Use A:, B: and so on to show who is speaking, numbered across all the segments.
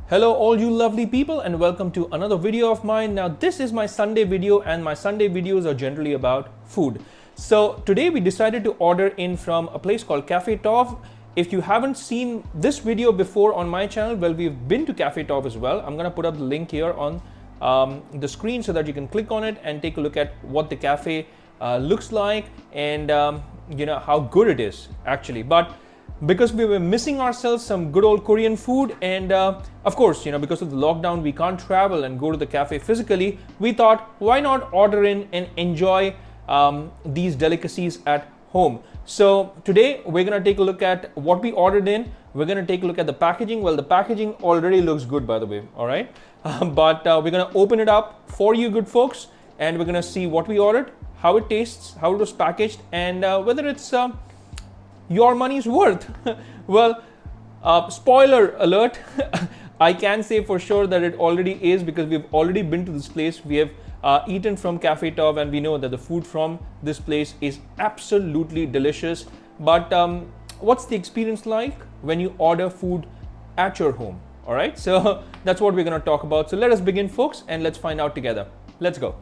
A: Hello all you lovely people and welcome to another video of mine. Now this is my Sunday video and my Sunday videos are generally about food. So today we decided to order in from a place called Cafe Tov. If you haven't seen this video before on my channel, well, we've been to Cafe Tov as well. I'm gonna put up the link here on the screen so that you can click on it and take a look at what the cafe looks like and you know how good it is actually. But because we were missing ourselves some good old Korean food and of course, you know, because of the lockdown we can't travel and go to the cafe physically, we thought why not order in and enjoy these delicacies at home. So today we're gonna take a look at what we ordered in. We're gonna take a look at the packaging. Well, the packaging already looks good, by the way, all right? But we're gonna open it up for you good folks and we're gonna see what we ordered, how it tastes, how it was packaged, and whether it's your money's worth. Well, spoiler alert, I can say for sure that it already is because we've already been to this place. We have eaten from Cafe Tov and we know that the food from this place is absolutely delicious. But what's the experience like when you order food at your home? All right, so that's what we're gonna talk about. So let us begin, folks, and let's find out together. Let's go.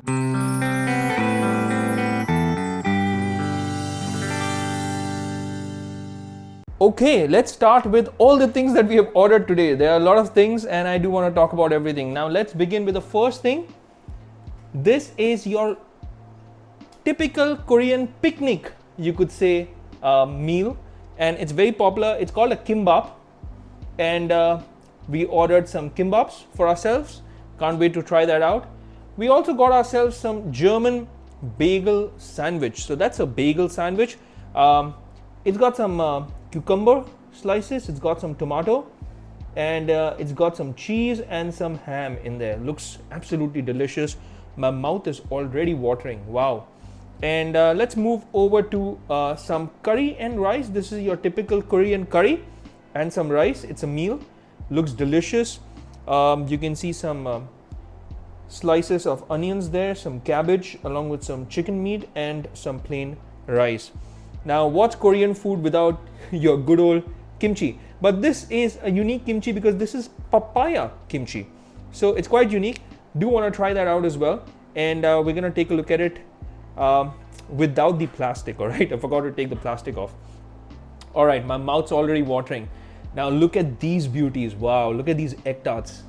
A: Okay, let's start with all the things that we have ordered today. There are a lot of things and I do want to talk about everything. Now let's begin with the first thing. This is your typical Korean picnic, you could say, meal, and it's very popular. It's called a Kimbab, and we ordered some Kimbabs for ourselves. Can't wait to try that out. We also got ourselves some German bagel sandwich. So that's a bagel sandwich. It's got some cucumber slices, it's got some tomato, and it's got some cheese and some ham in there. Looks absolutely delicious. My mouth is already watering. Wow. And let's move over to some curry and rice. This is your typical Korean curry and some rice. It's a meal. Looks delicious. You can see some slices of onions there, some cabbage along with some chicken meat and some plain rice. Now, what's Korean food without your good old kimchi? But this is a unique kimchi because this is papaya kimchi. So it's quite unique. Do want to try that out as well. And we're going to take a look at it without the plastic, all right? I forgot to take the plastic off. All right, my mouth's already watering. Now look at these beauties. Wow, look at these egg tarts.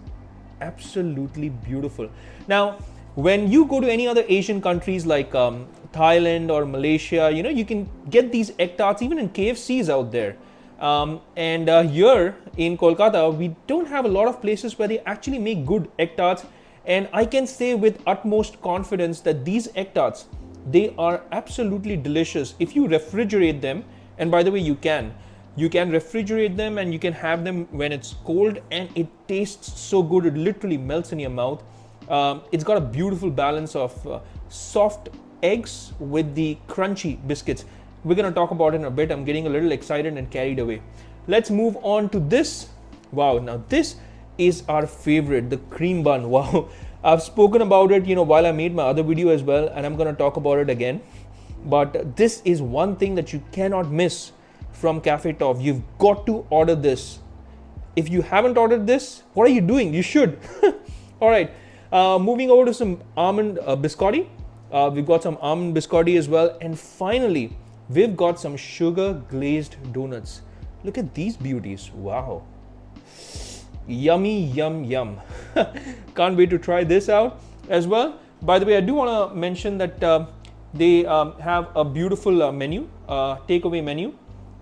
A: Absolutely beautiful. Now, when you go to any other Asian countries like Thailand or Malaysia, you know, you can get these egg tarts even in KFCs out there. And here in Kolkata, we don't have a lot of places where they actually make good egg tarts. And I can say with utmost confidence that these egg tarts, they are absolutely delicious. If you refrigerate them, and by the way, you can refrigerate them and you can have them when it's cold and it tastes so good. It literally melts in your mouth. It's got a beautiful balance of soft eggs with the crunchy biscuits. We're going to talk about it in a bit. I'm getting a little excited and carried away. Let's move on to this. Wow, now this is our favorite, the cream bun. Wow, I've spoken about it, you know, while I made my other video as well, and I'm going to talk about it again. But this is one thing that you cannot miss from Cafe Tov. You've got to order this. If you haven't ordered this, what are you doing? You should. All right. Moving over to some almond biscotti. We've got some almond biscotti as well. And finally, we've got some sugar glazed donuts. Look at these beauties. Wow. Yummy, yum, yum. Can't wait to try this out as well. By the way, I do want to mention that they have a beautiful menu, takeaway menu.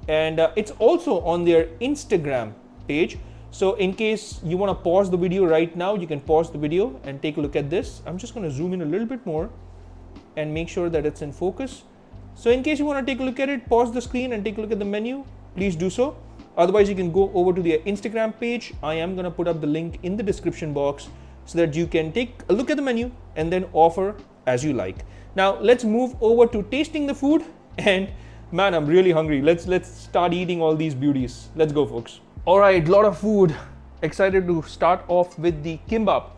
A: And it's also on their Instagram page. So in case you want to pause the video right now, you can pause the video and take a look at this. I'm just going to zoom in a little bit more and make sure that it's in focus. So in case you want to take a look at it, pause the screen and take a look at the menu, please do so. Otherwise, you can go over to their Instagram page. I am going to put up the link in the description box so that you can take a look at the menu and then offer as you like. Now let's move over to tasting the food, and man, I'm really hungry. Let's start eating all these beauties. Let's go, folks. All right, lot of food. Excited to start off with the kimbab.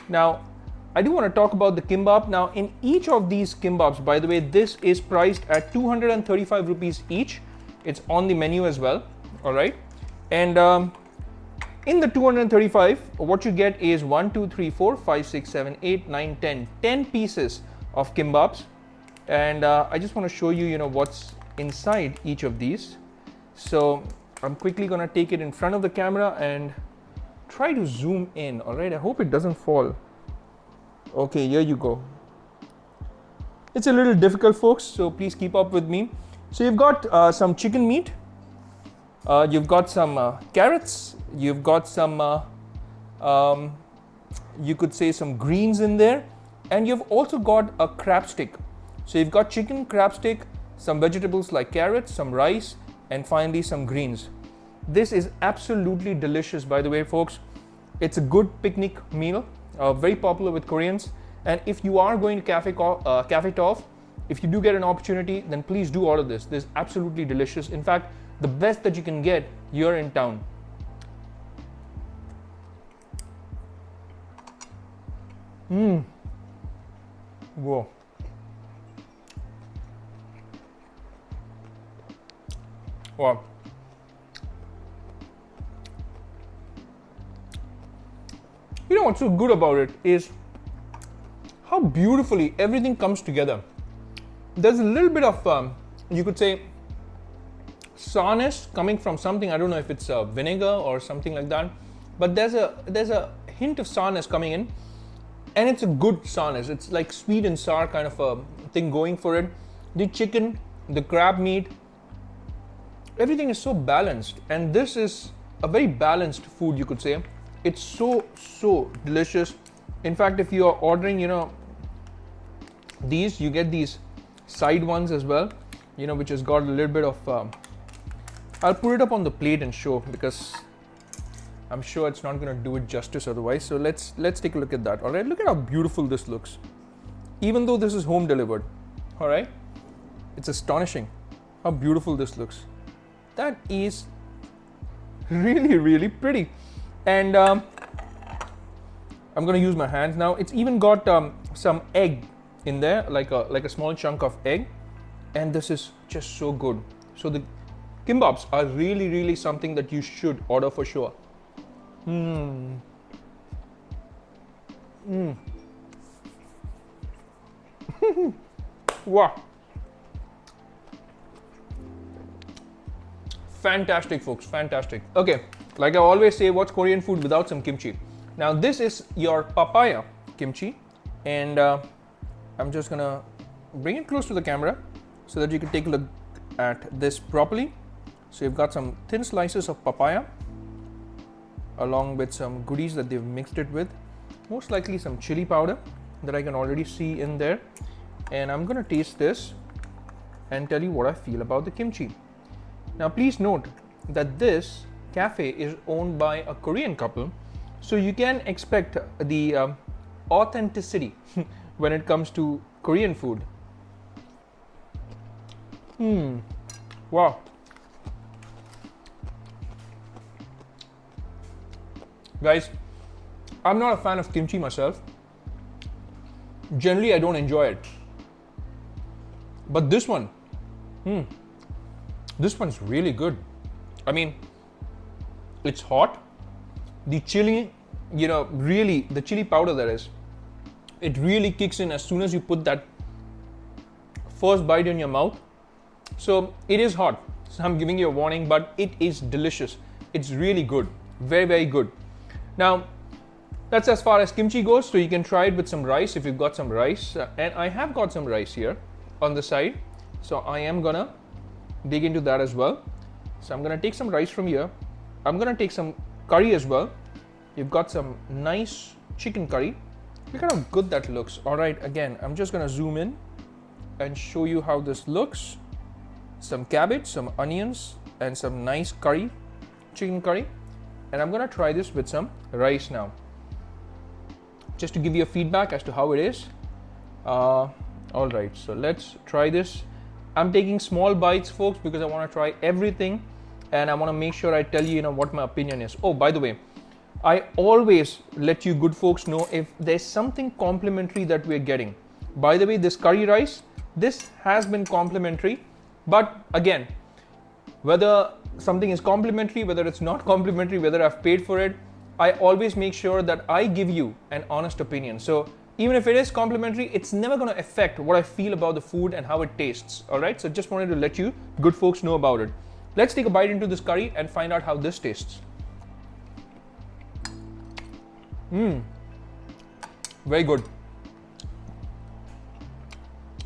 A: Now, I do want to talk about the kimbab. Now, in each of these kimbabs, by the way, this is priced at 235 rupees each. It's on the menu as well. All right. And In the 235, what you get is 1, 2, 3, 4, 5, 6, 7, 8, 9, 10. 10 pieces of kimbabs. And I just want to show you, what's inside each of these. So I'm quickly going to take it in front of the camera and try to zoom in. All right, I hope it doesn't fall. Okay, here you go. It's a little difficult, folks, so please keep up with me. So you've got some chicken meat. You've got some carrots. You've got some, you could say, some greens in there. And you've also got a crab stick. So you've got chicken, crab stick, some vegetables like carrots, some rice, and finally some greens. This is absolutely delicious, by the way, folks. It's a good picnic meal, very popular with Koreans. And if you are going to Cafe Tov, if you do get an opportunity, then please do order this. This is absolutely delicious. In fact, the best that you can get here in town. Whoa. Wow. You know what's so good about it is how beautifully everything comes together. There's a little bit of, you could say, sourness coming from something. I don't know if it's vinegar or something like that, but there's a hint of sourness coming in, and it's a good sourness. It's like sweet and sour kind of a thing going for it. The chicken, the crab meat, everything is so balanced, and this is a very balanced food, you could say. It's so delicious. In fact, if you are ordering, these, you get these side ones as well, which has got a little bit of, I'll put it up on the plate and show, because I'm sure it's not going to do it justice otherwise. So let's take a look at that. All right, look at how beautiful this looks, even though this is home delivered. All right, it's astonishing how beautiful this looks. That is really pretty. And I'm going to use my hands now. It's even got some egg in there, like a small chunk of egg, and this is just so good. So the kimbabs are really something that you should order for sure. Wow. Fantastic, folks, fantastic. Okay, like I always say, what's Korean food without some kimchi? Now this is your papaya kimchi, and I'm just gonna bring it close to the camera so that you can take a look at this properly. So you've got some thin slices of papaya along with some goodies that they've mixed it with, most likely some chili powder that I can already see in there. And I'm gonna taste this and tell you what I feel about the kimchi. Now please note that this cafe is owned by a Korean couple, so you can expect the authenticity when it comes to Korean food. Wow. Guys, I'm not a fan of kimchi myself. Generally, I don't enjoy it. But this one, this one's really good. I mean, it's hot. The chili, really, the chili powder that is, it really kicks in as soon as you put that first bite in your mouth. So it is hot. So I'm giving you a warning, but it is delicious. It's really good. Very good. Now, that's as far as kimchi goes. So you can try it with some rice if you've got some rice. And I have got some rice here on the side. So I am gonna dig into that as well. So I'm gonna take some rice from here. I'm gonna take some curry as well. You've got some nice chicken curry. Look at how good that looks. All right, again, I'm just gonna zoom in and show you how this looks. Some cabbage, some onions, and some nice curry, chicken curry. And I'm gonna try this with some rice now, just to give you a feedback as to how it is. All right, so let's try this. I'm taking small bites, folks, because I want to try everything, and I want to make sure I tell you, what my opinion is. Oh, by the way, I always let you good folks know if there's something complimentary that we're getting. By the way, this curry rice, this has been complimentary, but again, whether something is complimentary, whether it's not complimentary, whether I've paid for it, I always make sure that I give you an honest opinion. So even if it is complimentary, it's never going to affect what I feel about the food and how it tastes. All right, so just wanted to let you good folks know about it. Let's take a bite into this curry and find out how this tastes. Very good.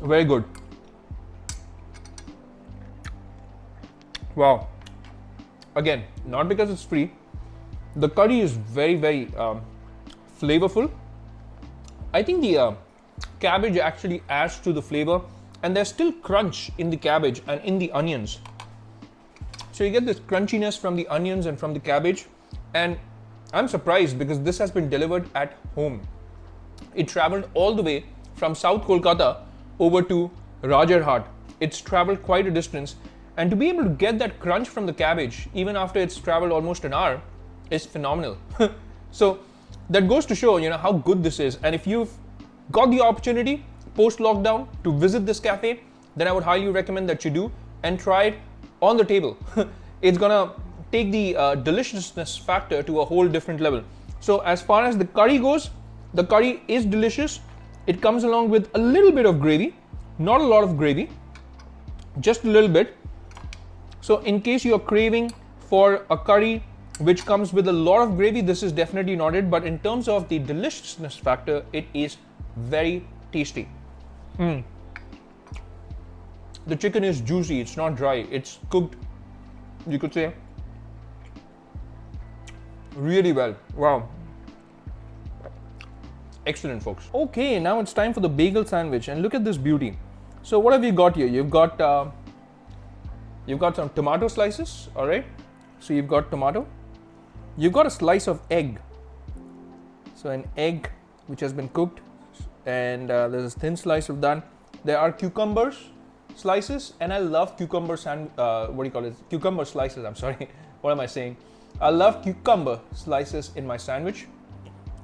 A: Very good. Wow. Again, not because it's free. The curry is very, very flavorful. I think the cabbage actually adds to the flavor, and there's still crunch in the cabbage and in the onions. So you get this crunchiness from the onions and from the cabbage, and I'm surprised because this has been delivered at home. It traveled all the way from South Kolkata over to Rajarhat. It's traveled quite a distance, and to be able to get that crunch from the cabbage even after it's traveled almost an hour is phenomenal. So that goes to show, how good this is. And if you've got the opportunity post lockdown to visit this cafe, then I would highly recommend that you do and try it on the table. It's gonna take the deliciousness factor to a whole different level. So as far as the curry goes, the curry is delicious. It comes along with a little bit of gravy, not a lot of gravy, just a little bit. So in case you're craving for a curry which comes with a lot of gravy, this is definitely not it. But in terms of the deliciousness factor, it is very tasty. The chicken is juicy, it's not dry, it's cooked, you could say, really well. Wow. Excellent, folks. Okay, now it's time for the bagel sandwich, and look at this beauty. So what have you got here? You've got some tomato slices, all right? So you've got tomato. You've got a slice of egg. So an egg which has been cooked, and there's a thin slice of that. There are cucumbers slices, and I love cucumber cucumber slices. I'm sorry, what am I saying? I love cucumber slices in my sandwich.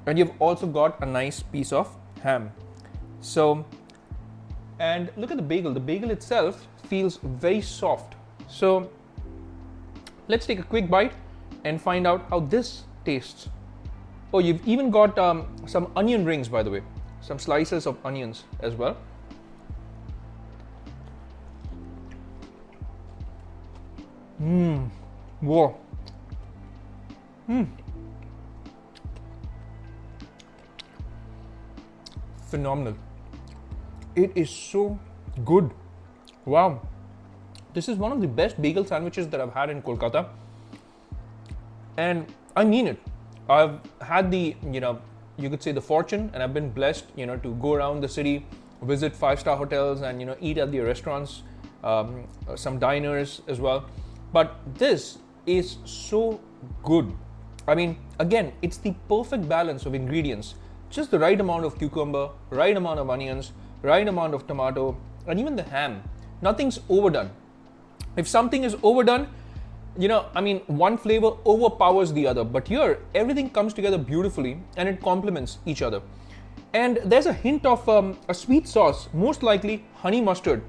A: And you've also got a nice piece of ham. So, and look at the bagel. The bagel itself feels very soft. So let's take a quick bite and find out how this tastes. Oh, you've even got some onion rings, by the way, some slices of onions as well. Whoa. Phenomenal. It is so good. Wow. This is one of the best bagel sandwiches that I've had in Kolkata. And I mean it. I've had the, you could say the fortune, and I've been blessed, to go around the city, visit 5-star hotels and, eat at the restaurants, some diners as well. But this is so good. I mean, again, it's the perfect balance of ingredients. Just the right amount of cucumber, right amount of onions, right amount of tomato, and even the ham. Nothing's overdone. If something is overdone, one flavor overpowers the other. But here, everything comes together beautifully and it complements each other. And there's a hint of a sweet sauce, most likely honey mustard.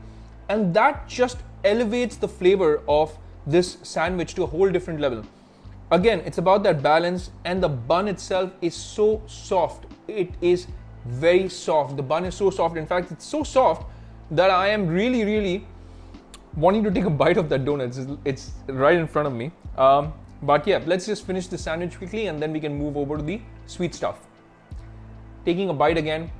A: And that just elevates the flavor of this sandwich to a whole different level. Again, it's about that balance, and the bun itself is so soft. It is very soft. The bun is so soft. In fact, it's so soft that I am really, really wanting to take a bite of that donut. It's right in front of me. But yeah, let's just finish the sandwich quickly and then we can move over to the sweet stuff. Taking a bite again.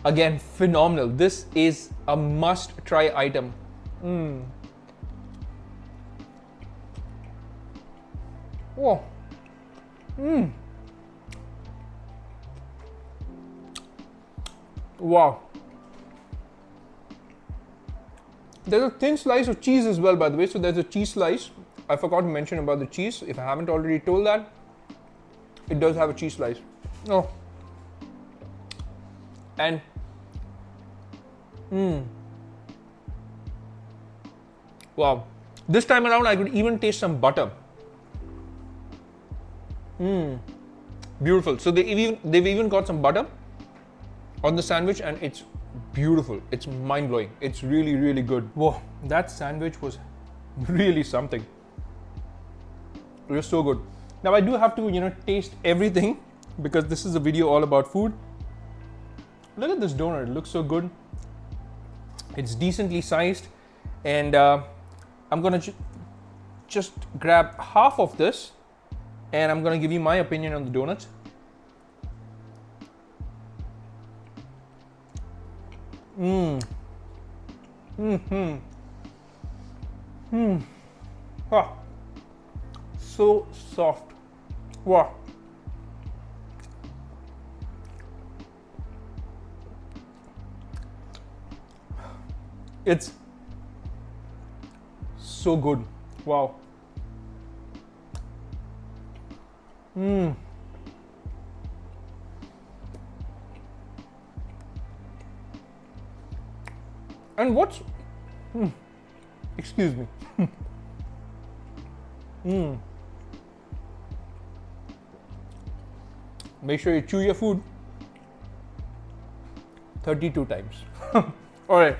A: Again, phenomenal. This is a must-try item. Oh. Wow. There's a thin slice of cheese as well, by the way. So there's a cheese slice. I forgot to mention about the cheese. If I haven't already told that, it does have a cheese slice. Oh. And wow. This time around, I could even taste some butter. Beautiful. So they've even got some butter on the sandwich, and it's beautiful. It's mind-blowing. It's really, really good. Whoa, that sandwich was really something. It was so good. Now I do have to, taste everything because this is a video all about food. Look at this donut, it looks so good. It's decently sized, and I'm gonna just grab half of this, and I'm gonna give you my opinion on the donuts. Ah, so soft. Wow. It's so good. Wow. And what's excuse me. Make sure you chew your food 32 times. All right.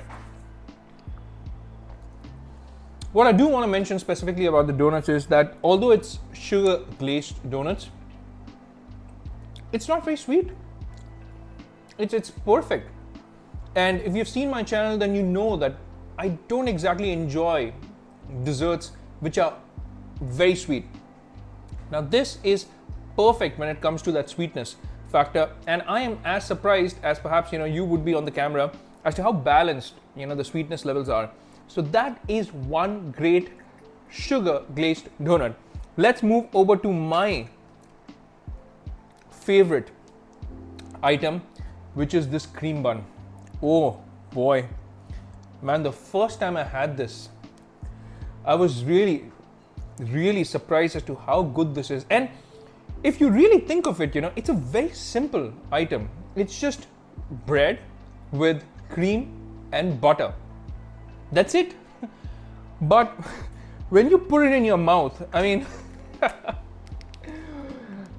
A: What I do want to mention specifically about the donuts is that although it's sugar glazed donuts, it's not very sweet. It's perfect. And if you've seen my channel, then you know that I don't exactly enjoy desserts which are very sweet. Now this is perfect when it comes to that sweetness factor, and I am as surprised as perhaps you would be on the camera as to how balanced the sweetness levels are. So that is one great sugar glazed donut. Let's move over to my favorite item, which is this cream bun. Oh boy, man, the first time I had this, I was really surprised as to how good this is. And if you really think of it, it's a very simple item. It's just bread with cream and butter. That's it. But when you put it in your mouth, I mean,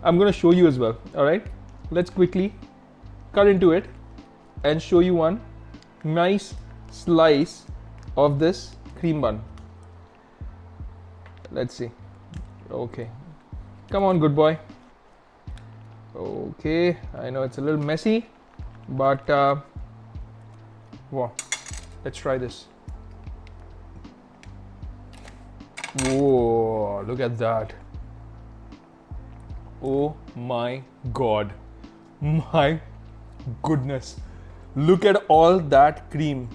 A: I'm going to show you as well. All right, let's quickly cut into it and show you one nice slice of this cream bun. Let's see. Okay, come on, good boy. Okay, I know it's a little messy, but wow, let's try this. Whoa, look at that. Oh my God. My goodness. Look at all that cream.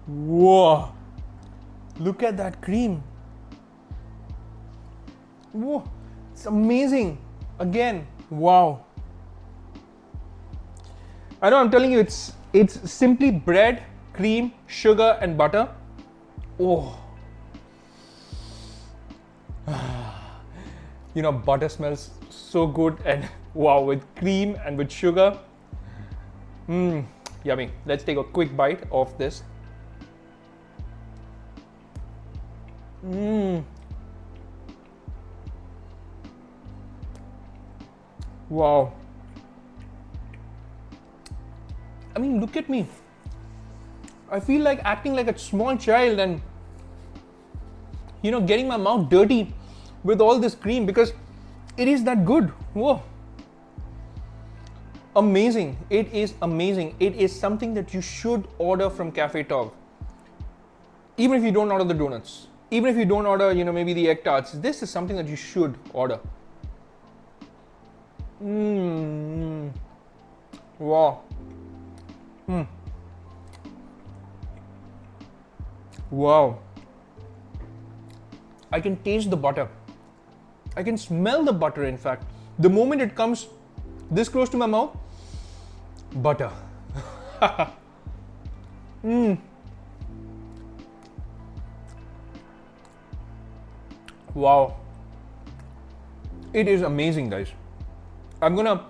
A: Whoa. Look at that cream. Whoa. It's amazing. Again, wow. I know I'm telling you, it's simply bread, cream, sugar, and butter. Oh. Butter smells so good, and wow, with cream and with sugar. Yummy. Let's take a quick bite of this. Wow. I mean, look at me. I feel like acting like a small child and getting my mouth dirty with all this cream because it is that good. Whoa. Amazing. It is amazing. It is something that you should order from Cafe Tov. Even if you don't order the donuts, even if you don't order, maybe the egg tarts, this is something that you should order. Wow. Wow. I can taste the butter. I can smell the butter, in fact. The moment it comes this close to my mouth, butter. Wow. It is amazing, guys. I'm gonna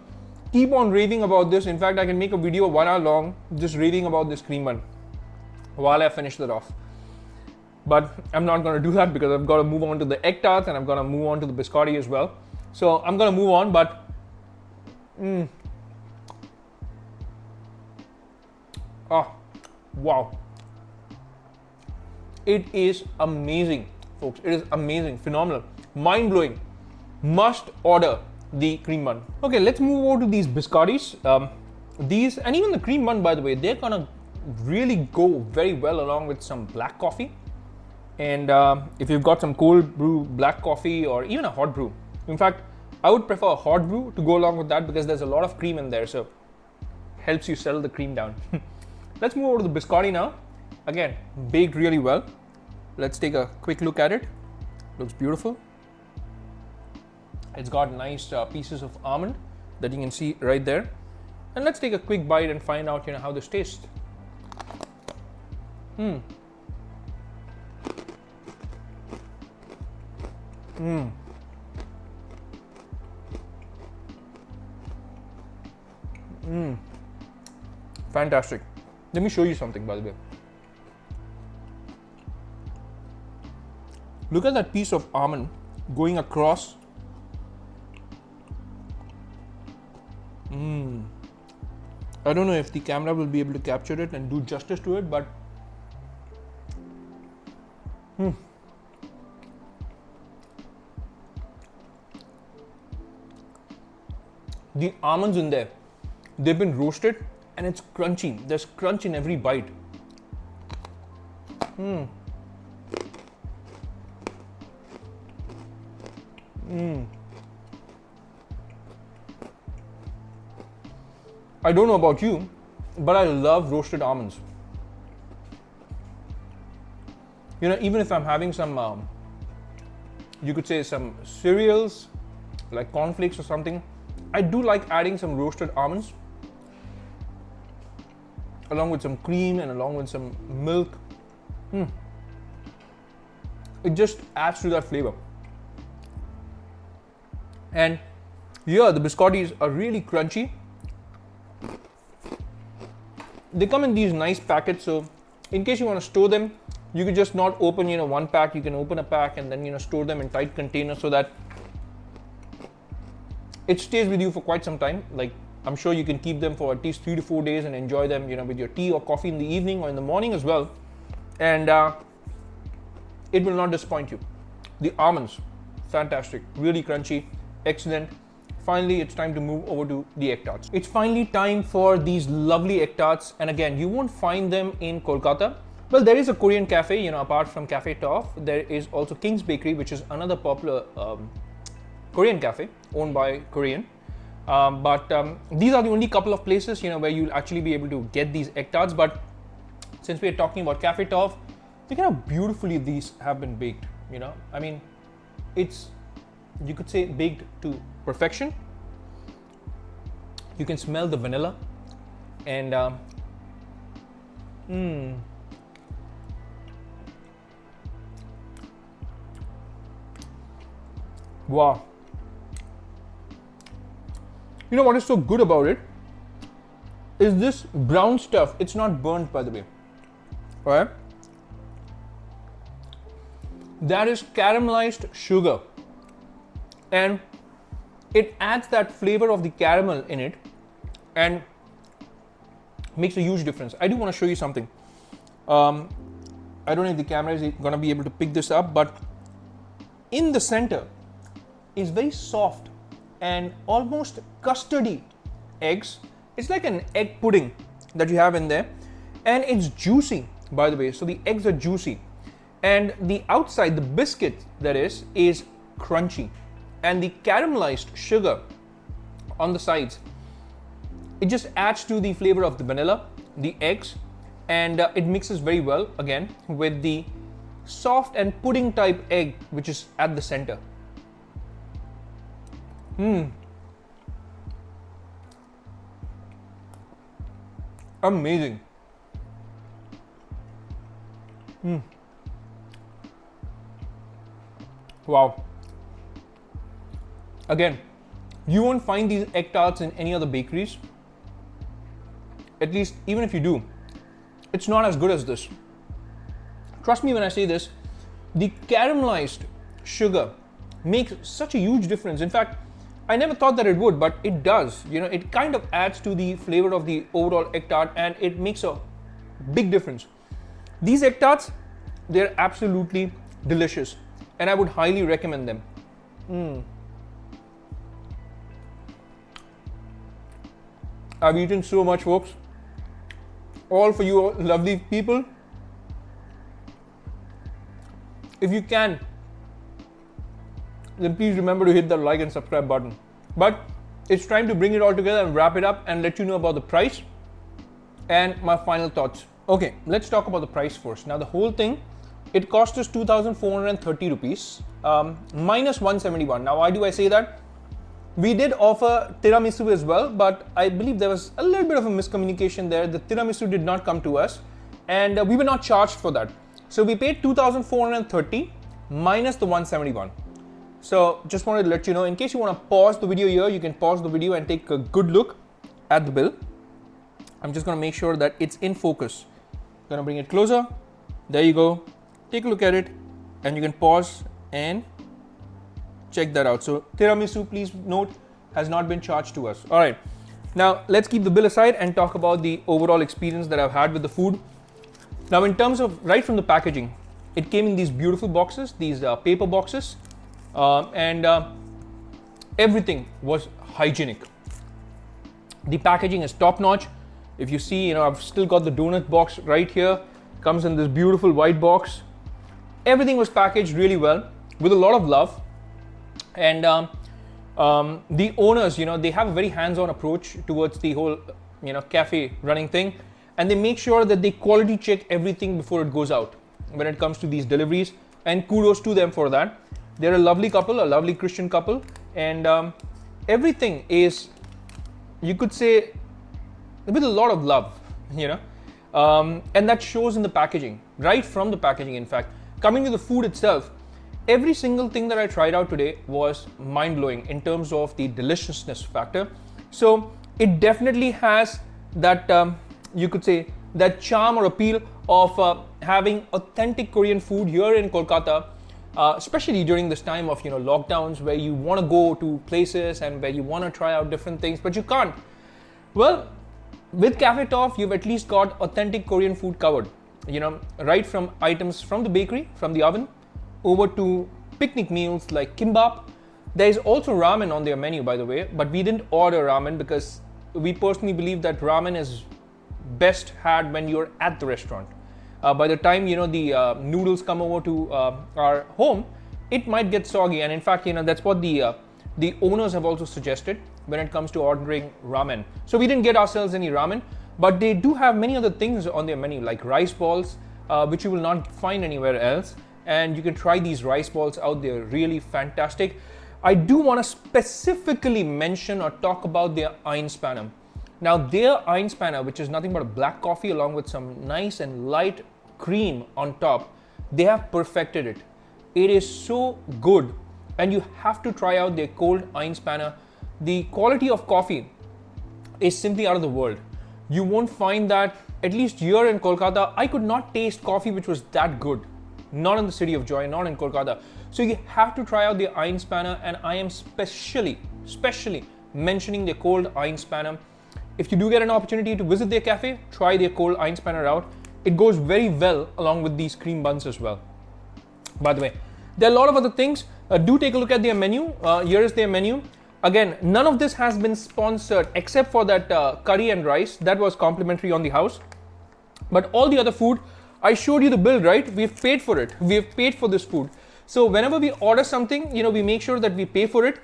A: keep on raving about this. In fact, I can make a video 1 hour long just raving about this cream bun while I finish that off. But I'm not gonna do that because I've got to move on to the egg tarts and I'm gonna move on to the biscotti as well. So I'm gonna move on, but oh, wow. It is amazing. folks. It is amazing, phenomenal, mind-blowing. Must order the cream bun. Okay, let's move over to these biscottis. These, and even the cream bun, by the way, they're gonna really go very well along with some black coffee. And if you've got some cold brew black coffee or even a hot brew, in fact, I would prefer a hot brew to go along with that because there's a lot of cream in there, so helps you settle the cream down. Let's move over to the biscotti now. Again, baked really well. Let's take a quick look at it. Looks beautiful. It's got nice pieces of almond that you can see right there. And let's take a quick bite and find out, how this tastes. Fantastic. Let me show you something, by the way. Look at that piece of almond going across. I don't know if the camera will be able to capture it and do justice to it, but the almonds in there, they've been roasted and it's crunchy. There's crunch in every bite. I don't know about you, but I love roasted almonds. Even if I'm having some, you could say some cereals, like cornflakes or something, I do like adding some roasted almonds along with some cream and along with some milk. It just adds to that flavor. And yeah, the biscottis are really crunchy. They come in these nice packets, so in case you want to store them, you could just not open one pack. You can open a pack and then store them in tight containers so that it stays with you for quite some time. Like, I'm sure you can keep them for at least 3 to 4 days and enjoy them with your tea or coffee in the evening or in the morning as well, and it will not disappoint you. The almonds, fantastic, really crunchy, excellent. Finally, it's time to move over to the egg tarts. It's finally time for these lovely egg tarts, and again, you won't find them in Kolkata. Well, there is a Korean cafe, apart from Cafe Tov. There is also King's Bakery, which is another popular Korean cafe owned by Korean. But these are the only couple of places, where you'll actually be able to get these egg tarts. But since we're talking about Cafe Tov, look at how beautifully these have been baked. I mean, it's, you could say, baked to perfection. You can smell the vanilla, and wow. What is so good about it is this brown stuff. It's not burnt, by the way. Alright? That is caramelized sugar, and it adds that flavor of the caramel in it and makes a huge difference. I do want to show you something. I don't know if the camera is going to be able to pick this up, but in the center is very soft and almost custardy eggs. It's like an egg pudding that you have in there, and it's juicy, by the way. So the eggs are juicy, and the outside, the biscuit that is crunchy, and the caramelized sugar on the sides, it just adds to the flavor of the vanilla, the eggs, and it mixes very well again with the soft and pudding type egg which is at the center. Amazing. Wow. Again, you won't find these egg tarts in any other bakeries. At least, even if you do, it's not as good as this. Trust me when I say this, the caramelized sugar makes such a huge difference. In fact, I never thought that it would, but it does. It kind of adds to the flavor of the overall egg tart, and it makes a big difference. These egg tarts, they're absolutely delicious. and I would highly recommend them. I've eaten so much, folks. All for you lovely people. If you can, then please remember to hit that like and subscribe button. But it's time to bring it all together and wrap it up and let you know about the price and my final thoughts. Okay, let's talk about the price first. Now the whole thing, it cost us 2,430 rupees minus 171. Now why do I say that? We did offer tiramisu as well, but I believe there was a little bit of a miscommunication there. The tiramisu did not come to us and we were not charged for that. So we paid 2,430 minus the 171. So just wanted to let you know, in case you want to pause the video here, you can pause the video and take a good look at the bill. I'm just going to make sure that it's in focus. Going to bring it closer. There you go. Take a look at it and you can pause and check that out. So tiramisu, please note, has not been charged to us. All right. Now let's keep the bill aside and talk about the overall experience that I've had with the food. Now in terms of right from the packaging, it came in these beautiful boxes, these paper boxes, and everything was hygienic. The packaging is top notch. If you see, I've still got the donut box right here. Comes in this beautiful white box. Everything was packaged really well with a lot of love. And the owners, they have a very hands-on approach towards the whole, cafe running thing. And they make sure that they quality check everything before it goes out when it comes to these deliveries. And kudos to them for that. They're a lovely couple, a lovely Christian couple. And everything is, you could say, with a lot of love, and that shows in the packaging, right from the packaging, in fact. Coming to the food itself, every single thing that I tried out today was mind-blowing in terms of the deliciousness factor. So it definitely has that, you could say, that charm or appeal of having authentic Korean food here in Kolkata, especially during this time of, lockdowns, where you want to go to places and where you want to try out different things, but you can't. Well, with Cafe Tov, you've at least got authentic Korean food covered, right from items from the bakery, from the oven, over to picnic meals like kimbab. There is also ramen on their menu, by the way, but we didn't order ramen because we personally believe that ramen is best had when you're at the restaurant. By the time, the noodles come over to our home, it might get soggy. And in fact, that's what the owners have also suggested when it comes to ordering ramen. So we didn't get ourselves any ramen, but they do have many other things on their menu, like rice balls, which you will not find anywhere else. And you can try these rice balls out. They're really fantastic. I do want to specifically mention or talk about their Einspanner. Now their Einspanner, which is nothing but a black coffee along with some nice and light cream on top, they have perfected it. It is so good, and you have to try out their cold Einspanner. The quality of coffee is simply out of the world. You won't find that, at least here in Kolkata, I could not taste coffee which was that good. Not in the city of joy, not in Kolkata. So you have to try out the Einspanner, and I am specially mentioning the cold Einspanner. If you do get an opportunity to visit their cafe, try their cold Einspanner out. It goes very well along with these cream buns as well. By the way, there are a lot of other things. Do take a look at their menu. Here is their menu. Again, none of this has been sponsored except for that curry and rice. That was complimentary on the house. But all the other food, I showed you the bill, right? We've paid for it. We've paid for this food. So whenever we order something, we make sure that we pay for it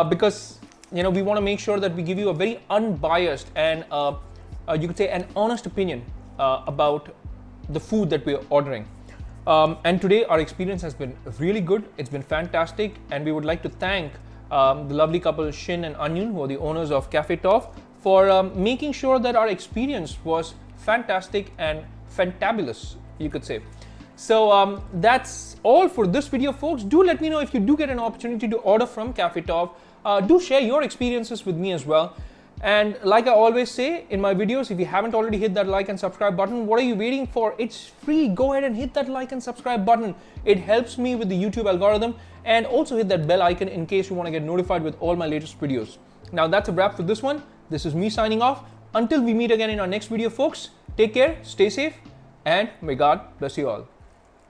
A: because, we want to make sure that we give you a very unbiased and you could say an honest opinion about the food that we're ordering. And today our experience has been really good. It's been fantastic. And we would like to thank the lovely couple Shin and Onion, who are the owners of Cafe Tov, for making sure that our experience was fantastic and fantabulous, you could say. So that's all for this video, folks. Do let me know if you do get an opportunity to order from Cafe Tov. Do share your experiences with me as well. And like I always say in my videos, if you haven't already hit that like and subscribe button, what are you waiting for? It's free. Go ahead and hit that like and subscribe button. It helps me with the YouTube algorithm, and also hit that bell icon in case you want to get notified with all my latest videos. Now that's a wrap for this one. This is me signing off. Until we meet again in our next video, folks, take care, stay safe, and may God bless you all.